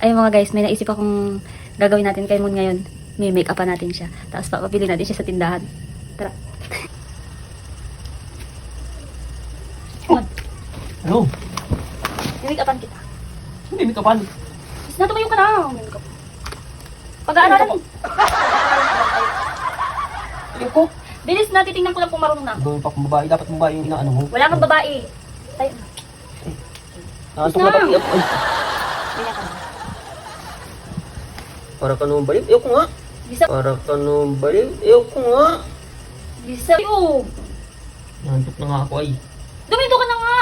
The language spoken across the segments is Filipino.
Ayun mga guys, may naisip akong gagawin natin kay Moon ngayon. May make-upan natin siya. Tapos papapili natin siya sa tindahan. Tara. Moon, Ano? may-make-upan kita. Hindi, may kapan. Mas natumayo ka na. Make-up. Pag-aaralan mo. Ayoko. Bilis na, titingnan ko lang kung marunong na. Gawin pa kung babae. Dapat babae yung inaano mo. Wala kang babae. Tayo na. Naantok na pati. Ay, Ganyan ka na. para ka nung baliw. Ayoko nga. Bisa. Para ka nung baliw. Ayoko nga. Bisa. Oh. Naantok na nga ako ay. Dumito ka na nga.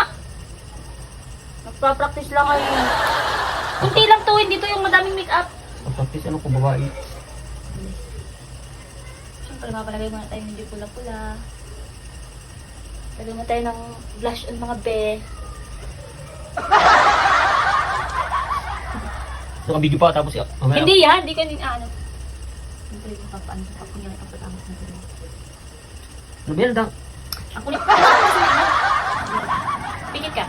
Nagpa-practice lang kayo. Kunti lang to, hindi to yung madaming make-up. Practice ano ko babae. Siyempre, mapalagay muna tayo hindi pula-pula. Lagay mo tayo ng blush on mga be. So, video pa tapos mamaya. Hindi yan, hindi ko hindi ano. Siyempre, papaano sa ako yan, kapatamos na sila. Ano ba yan, Dang? Ang kulit. Pikit ka.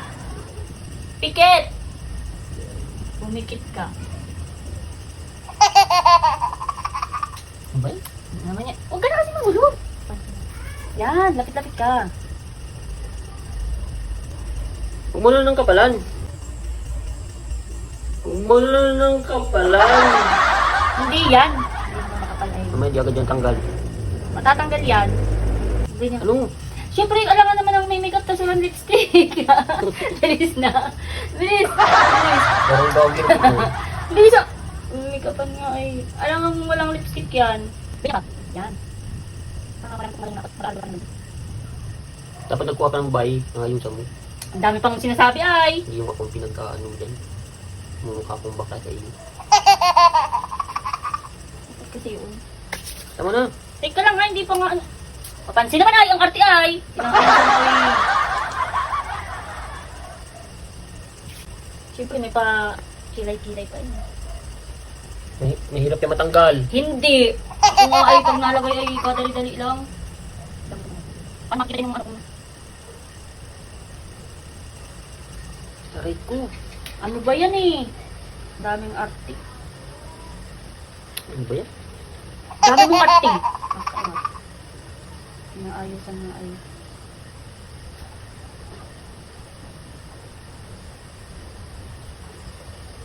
Pikit! Pumikit ka. Ano ba yan? Ano naman yan? Huwag ka na kasi mahulog. Yan, lapit-lapit ka. Huwag mo na ng kapalan. Huwag mo na ng kapalan. Hindi yan. Hindi mo makapal ay. Mamaya di agad yung tanggal. Matatanggal yan. Ganyan. Ano? Siyempre, alangan naman ang may makeup tas walang lipstick. Bilis na. Bilis. Bilis. Parang dogger ko. Bilis ah. Make-upan nga ay. Alangan mo walang lipstick yan. Bilis ka. Yan. Saka parang kumalang na. Maralo ka naman. Dapat nagkuha ka ng babae. Nangayusan mo. Ang dami pang sinasabi ay. Hindi yung akong pinagkaano dyan. Mumukha kong bakla sa iyo. Bakit kasi yun? Tama na. Teka lang ha, hindi pa nga ano. Papansin naman ay, ang arte ay. Tinangkalan ko ay. Siyempre may pa kilay-kilay pa yun. Mahirap yung matanggal. Hindi. Kung nga ay pag nalagay ay kadali-dali lang. Ano makita yung ano. Aray ko. Ano ba yan eh? Daming arte. Ano ba yan? Dami mong arte. Inaayusan na ay.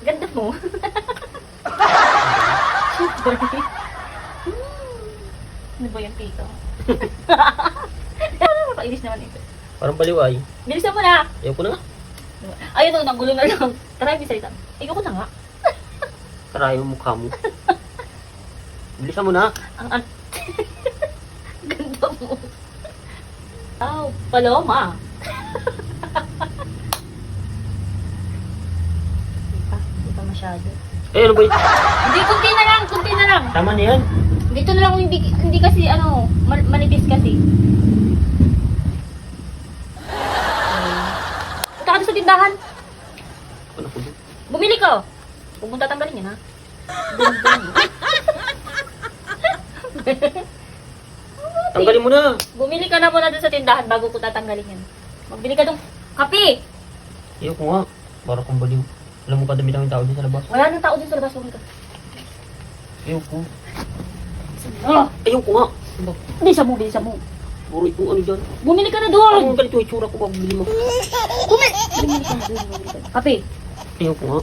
Ganda mo. Siyempre. Ano ba yan, tito? Nakainis naman ito. Parang baliw ay. Bilisan mo na. Ayoko na nga. Ayun o, nagulo na lang. Tara, bisalita. Ikaw ko na nga. Karayo yung mukha mo. Bilisan mo na. Ang ganda mo. Aw, paloma. Hindi pa masyado. Eh, ano ba yun? Hindi, kunti na lang, kunti na lang. Tama na yan. Dito na lang, hindi kasi ano, manipis kasi. Punta ka doon sa tindahan. Ano ko doon? Bumili ka. Huwag mong tatanggalin yan, ha? Tanggalin mo na. Bumili ka na muna doon sa tindahan bago ko tatanggalin yan. Magbili ka doon. Kape! Ayoko nga. Para kung baliw. Alam mo pa dami tao dyan sa labas. Wala nang tao dun sa labas. Bumili ka. Ayoko. Ah! Ayoko nga. Bisa mo, bisa mo. Puro ito ano dyan. Bumili ka na doon! Ang ganito yung itsura ko. Bumili mo. Bumili ka na doon. Bumili ka na. Kape! Ayoko nga.